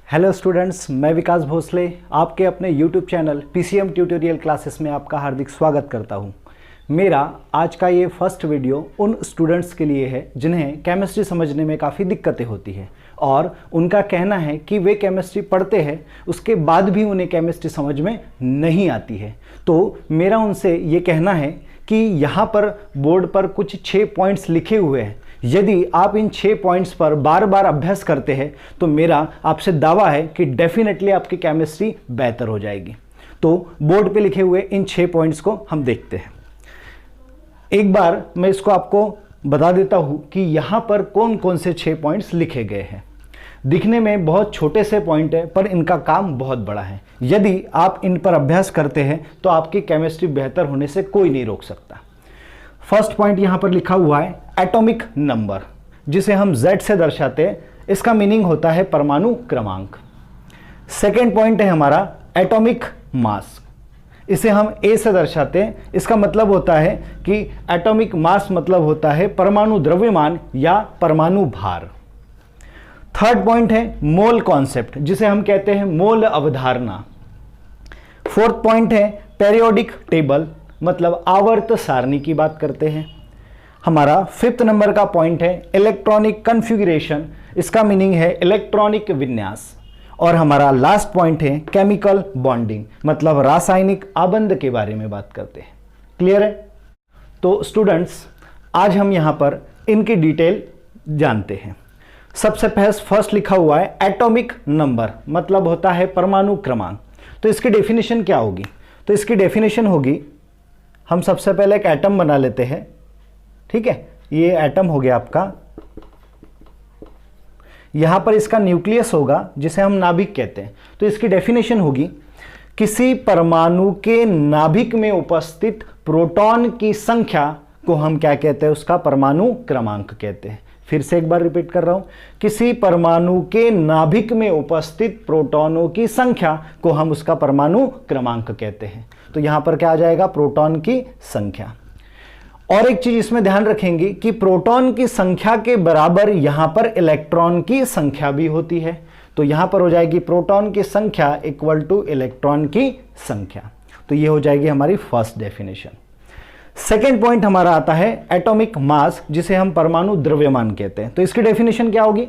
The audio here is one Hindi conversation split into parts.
हेलो स्टूडेंट्स, मैं विकास भोसले आपके अपने YouTube channel PCM tutorial classes में आपका हार्दिक स्वागत करता हूं। मेरा आज का ये फर्स्ट वीडियो उन स्टूडेंट्स के लिए है जिन्हें केमिस्ट्री समझने में काफ़ी दिक्कतें होती है और उनका कहना है कि वे केमिस्ट्री पढ़ते हैं उसके बाद भी उन्हें केमिस्ट्री समझ में नहीं आती है। तो मेरा उनसे ये कहना है कि यहाँ पर बोर्ड पर कुछ 6 पॉइंट्स लिखे हुए हैं। यदि आप इन 6 पॉइंट्स पर बार बार अभ्यास करते हैं तो मेरा आपसे दावा है कि डेफिनेटली आपकी केमिस्ट्री बेहतर हो जाएगी। तो बोर्ड पे लिखे हुए इन 6 पॉइंट्स को हम देखते हैं। एक बार मैं इसको आपको बता देता हूं कि यहां पर कौन कौन से 6 पॉइंट्स लिखे गए हैं। दिखने में बहुत छोटे से पॉइंट है पर इनका काम बहुत बड़ा है। यदि आप इन पर अभ्यास करते हैं तो आपकी केमिस्ट्री बेहतर होने से कोई नहीं रोक सकता। फर्स्ट पॉइंट यहां पर लिखा हुआ है एटॉमिक नंबर, जिसे हम Z से दर्शाते हैं। इसका मीनिंग होता है परमाणु क्रमांक। सेकेंड पॉइंट है हमारा एटॉमिक मास, इसे हम A से दर्शाते हैं। इसका मतलब होता है कि एटॉमिक मास मतलब होता है परमाणु द्रव्यमान या परमाणु भार। थर्ड पॉइंट है मोल कॉन्सेप्ट, जिसे हम कहते हैं मोल अवधारणा। फोर्थ पॉइंट है पेरियोडिक टेबल, मतलब आवर्त सारणी की बात करते हैं। हमारा फिफ्थ नंबर का पॉइंट है इलेक्ट्रॉनिक कॉन्फ़िगरेशन, इसका मीनिंग है इलेक्ट्रॉनिक विन्यास। और हमारा लास्ट पॉइंट है केमिकल बॉन्डिंग, मतलब रासायनिक आबंध के बारे में बात करते हैं। क्लियर है? तो स्टूडेंट्स, आज हम यहां पर इनकी डिटेल जानते हैं। सबसे फर्स्ट लिखा हुआ है एटॉमिक नंबर, मतलब होता है परमाणु क्रमांक। तो इसकी डेफिनेशन क्या होगी? तो इसकी डेफिनेशन होगी, हम सबसे पहले एक एटम बना लेते हैं। ठीक है, ये एटम हो गया आपका। यहां पर इसका न्यूक्लियस होगा जिसे हम नाभिक कहते हैं। तो इसकी डेफिनेशन होगी किसी परमाणु के नाभिक में उपस्थित प्रोटॉन की संख्या को हम क्या कहते हैं? उसका परमाणु क्रमांक कहते हैं। फिर से एक बार रिपीट कर रहा हूं, किसी परमाणु के नाभिक में उपस्थित प्रोटॉनों की संख्या को हम उसका परमाणु क्रमांक कहते हैं। तो यहां पर क्या आ जाएगा? प्रोटॉन की संख्या। और एक चीज इसमें ध्यान रखेंगे कि प्रोटॉन की संख्या के बराबर यहां पर इलेक्ट्रॉन की संख्या भी होती है। तो यहां पर हो जाएगी प्रोटॉन की संख्या इक्वल टू इलेक्ट्रॉन की संख्या। तो ये हो जाएगी हमारी फर्स्ट डेफिनेशन। सेकेंड पॉइंट हमारा आता है एटॉमिक मास, जिसे हम परमाणु द्रव्यमान कहते हैं। तो इसकी डेफिनेशन क्या होगी?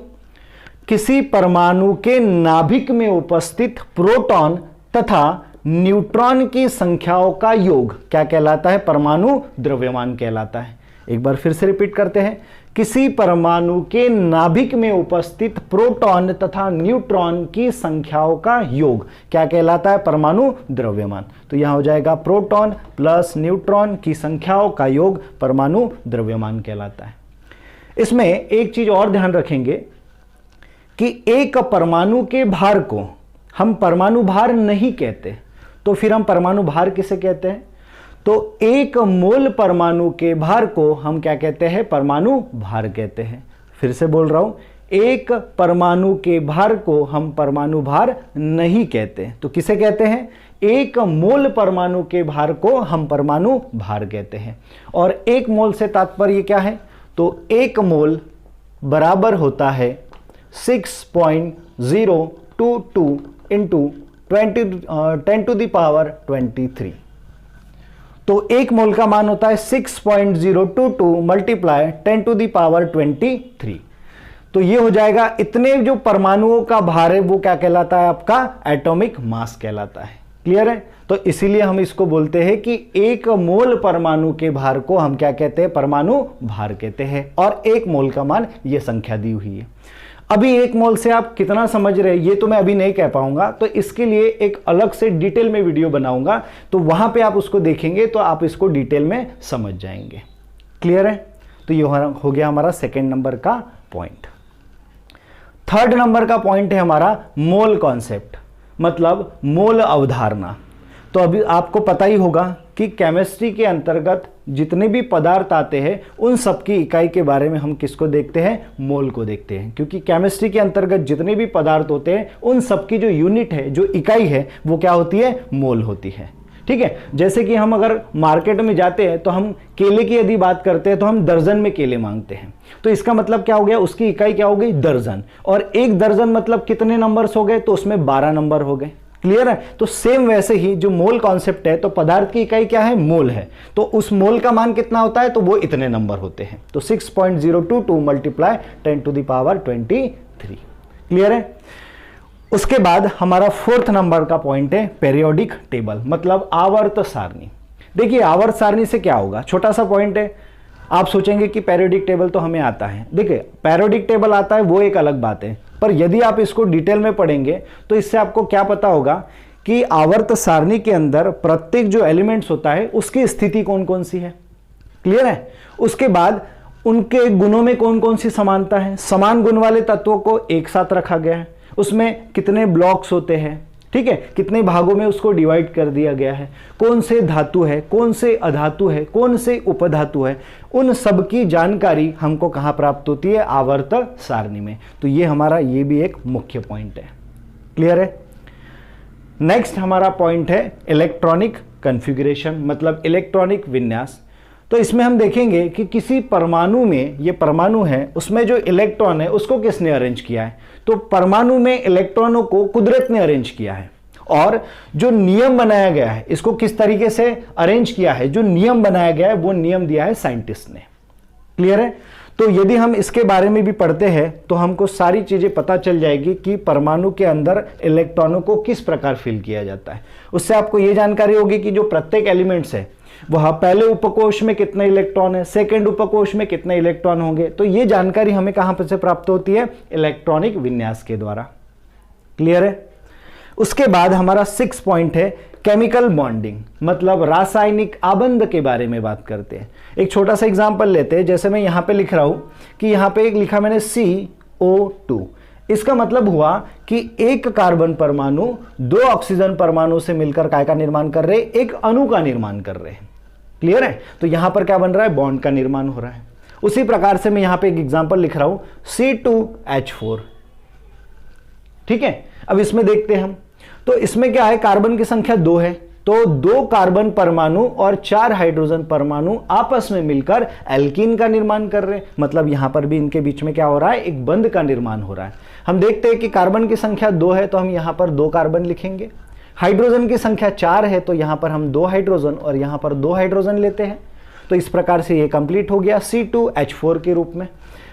किसी परमाणु के नाभिक में उपस्थित प्रोटॉन तथा न्यूट्रॉन की संख्याओं का योग क्या कहलाता है? परमाणु द्रव्यमान कहलाता है। एक बार फिर से रिपीट करते हैं, किसी परमाणु के नाभिक में उपस्थित प्रोटॉन तथा न्यूट्रॉन की संख्याओं का योग क्या कहलाता है? परमाणु द्रव्यमान। तो यहां हो जाएगा प्रोटॉन प्लस न्यूट्रॉन की संख्याओं का योग परमाणु द्रव्यमान कहलाता है। इसमें एक चीज और ध्यान रखेंगे कि एक परमाणु के भार को हम परमाणु भार नहीं कहते, तो फिर हम परमाणु भार किसे कहते हैं? तो एक मोल परमाणु के भार को हम क्या कहते हैं? परमाणु भार कहते हैं। फिर से बोल रहा हूं, एक परमाणु के भार को हम परमाणु भार नहीं कहते, तो किसे कहते हैं? एक मोल परमाणु के भार को हम परमाणु भार कहते हैं। और एक मोल से तात्पर्य क्या है? तो एक मोल बराबर होता है 6.022 इंटू 10 टू द पावर 23। तो एक मोल का मान होता है 6.022 मल्टीप्लाई 10 टू द पावर 23। तो ये हो जाएगा, इतने जो परमाणुओं का भार है वो क्या कहलाता है? आपका एटॉमिक मास कहलाता है। क्लियर है? तो इसीलिए हम इसको बोलते हैं कि एक मोल परमाणु के भार को हम क्या कहते हैं? परमाणु भार कहते हैं। और एक मोल का मान ये संख्या दी हुई है। अभी एक मोल से आप कितना समझ रहे हैं ये तो मैं अभी नहीं कह पाऊंगा, तो इसके लिए एक अलग से डिटेल में वीडियो बनाऊंगा, तो वहां पे आप उसको देखेंगे तो आप इसको डिटेल में समझ जाएंगे। क्लियर है? तो ये हो गया हमारा सेकेंड नंबर का पॉइंट। थर्ड नंबर का पॉइंट है हमारा मोल कॉन्सेप्ट, मतलब मोल अवधारणा। तो अभी आपको पता ही होगा कि केमिस्ट्री के अंतर्गत जितने भी पदार्थ आते हैं उन सब की इकाई के बारे में हम किसको देखते हैं? मोल को देखते हैं। क्योंकि केमिस्ट्री के अंतर्गत जितने भी पदार्थ होते हैं उन सब की जो यूनिट है, जो इकाई है, वो क्या होती है? मोल होती है। ठीक है। जैसे कि हम अगर मार्केट में जाते हैं तो हम केले की यदि बात करते हैं तो हम दर्जन में केले मांगते हैं, तो इसका मतलब क्या हो गया, उसकी इकाई क्या हो गई, दर्जन। और एक दर्जन मतलब कितने नंबर्स हो गए, तो उसमें 12 नंबर हो गए। क्लियर है। तो सेम वैसे ही जो मोल कॉन्सेप्ट है, तो पदार्थ की इकाई क्या है, मोल है, तो उस मोल का मान कितना होता है, तो वो इतने नंबर होते हैं। तो 6.022 मल्टीप्लाई 10⁻23। क्लियर है। उसके बाद हमारा फोर्थ नंबर का पॉइंट है पेरियोडिक टेबल, मतलब आवर्त सारणी। देखिए आवर्त सारणी से क्या होगा, छोटा सा पॉइंट है। आप सोचेंगे कि पेरियोडिक टेबल तो हमें आता है। देखिए पेरियोडिक टेबल आता है वो एक अलग बात है, पर यदि आप इसको डिटेल में पढ़ेंगे तो इससे आपको क्या पता होगा कि आवर्त सारणी के अंदर प्रत्येक जो एलिमेंट्स होता है उसकी स्थिति कौन कौन सी है। क्लियर है। उसके बाद उनके गुणों में कौन कौन सी समानता है, समान गुण वाले तत्वों को एक साथ रखा गया है, उसमें कितने ब्लॉक्स होते हैं, ठीक है, कितने भागों में उसको डिवाइड कर दिया गया है, कौन से धातु है, कौन से अधातु है, कौन से उपधातु है, उन सब की जानकारी हमको कहां प्राप्त होती है, आवर्त सारणी में। तो ये हमारा ये भी एक मुख्य पॉइंट है। क्लियर है। नेक्स्ट हमारा पॉइंट है इलेक्ट्रॉनिक कॉन्फ़िगरेशन, मतलब इलेक्ट्रॉनिक विन्यास। तो इसमें हम देखेंगे कि किसी परमाणु में, ये परमाणु है, उसमें जो इलेक्ट्रॉन है उसको किसने अरेंज किया है, तो परमाणु में इलेक्ट्रॉनों को कुदरत ने अरेंज किया है। और जो नियम बनाया गया है, इसको किस तरीके से अरेंज किया है, जो नियम बनाया गया है वो नियम दिया है साइंटिस्ट ने। क्लियर है। तो यदि हम इसके बारे में भी पढ़ते हैं तो हमको सारी चीजें पता चल जाएगी कि परमाणु के अंदर इलेक्ट्रॉनों को किस प्रकार फिल किया जाता है। उससे आपको यह जानकारी होगी कि जो प्रत्येक एलिमेंट्स है वह पहले उपकोष में कितने इलेक्ट्रॉन है, सेकंड उपकोष में कितने इलेक्ट्रॉन होंगे, तो यह जानकारी हमें कहां पर से प्राप्त होती है, इलेक्ट्रॉनिक विन्यास के द्वारा। क्लियर है। उसके बाद हमारा 6 पॉइंट है केमिकल बॉन्डिंग, मतलब रासायनिक आबंध के बारे में बात करते हैं। एक छोटा सा एग्जांपल लेते हैं, जैसे मैं यहां पे लिख रहा हूं कि यहां पे एक लिखा मैंने CO2, इसका मतलब हुआ कि एक कार्बन परमाणु 2 ऑक्सीजन परमाणु से मिलकर काय का निर्माण कर रहे हैं, एक अणु का निर्माण कर रहे हैं। क्लियर है। तो यहां पर क्या बन रहा है, बॉन्ड का निर्माण हो रहा है। उसी प्रकार से मैं यहां पे एक एग्जांपल लिख रहा हूं C2H4। ठीक है। अब इसमें देखते हैं हम, तो इसमें क्या है, कार्बन की संख्या 2 है, तो 2 कार्बन परमाणु और 4 हाइड्रोजन परमाणु आपस में मिलकर एल्कीन का निर्माण कर रहे हैं। मतलब यहां पर भी इनके बीच में क्या हो रहा है, एक बंध का निर्माण हो रहा है। हम देखते हैं कि कार्बन की संख्या 2 है तो हम यहां पर 2 कार्बन लिखेंगे। हाइड्रोजन की संख्या 4 है तो यहां पर हम 2 हाइड्रोजन और यहां पर 2 हाइड्रोजन लेते हैं। तो इस प्रकार से ये कंप्लीट हो गया C2H4 के रूप में।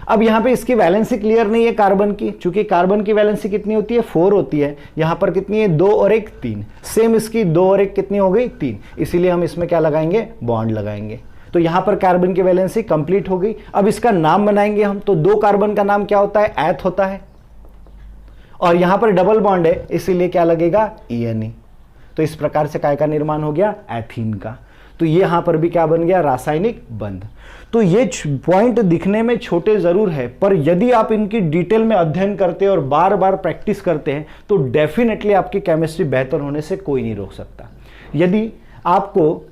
अब यहां पे इसकी वैलेंसी क्लियर नहीं है कार्बन की, चूंकि कार्बन की वैलेंसी कितनी होती है, 4 होती है। यहां पर कितनी है, 2 और 1 3। सेम इसकी 2 और 1 कितनी हो गई, 3। इसीलिए हम इसमें क्या लगाएंगे, बॉन्ड लगाएंगे। तो यहां पर कार्बन की वैलेंसी कंप्लीट हो गई। अब इसका नाम बनाएंगे हम, तो 2 कार्बन का नाम क्या होता है, एथ होता है, और यहां पर डबल बॉन्ड है इसीलिए क्या लगेगा, ENE। तो इस प्रकार से काय का निर्माण हो गया, एथीन का। तो ये यहां पर भी क्या बन गया, रासायनिक बंध। तो ये पॉइंट दिखने में छोटे जरूर है, पर यदि आप इनकी डिटेल में अध्ययन करते हैं और बार बार प्रैक्टिस करते हैं तो डेफिनेटली आपकी केमिस्ट्री बेहतर होने से कोई नहीं रोक सकता। यदि आपको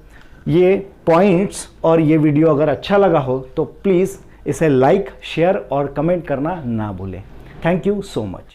ये पॉइंट्स और ये वीडियो अगर अच्छा लगा हो तो प्लीज़ इसे लाइक, शेयर और कमेंट करना ना भूलें। Thank you so much.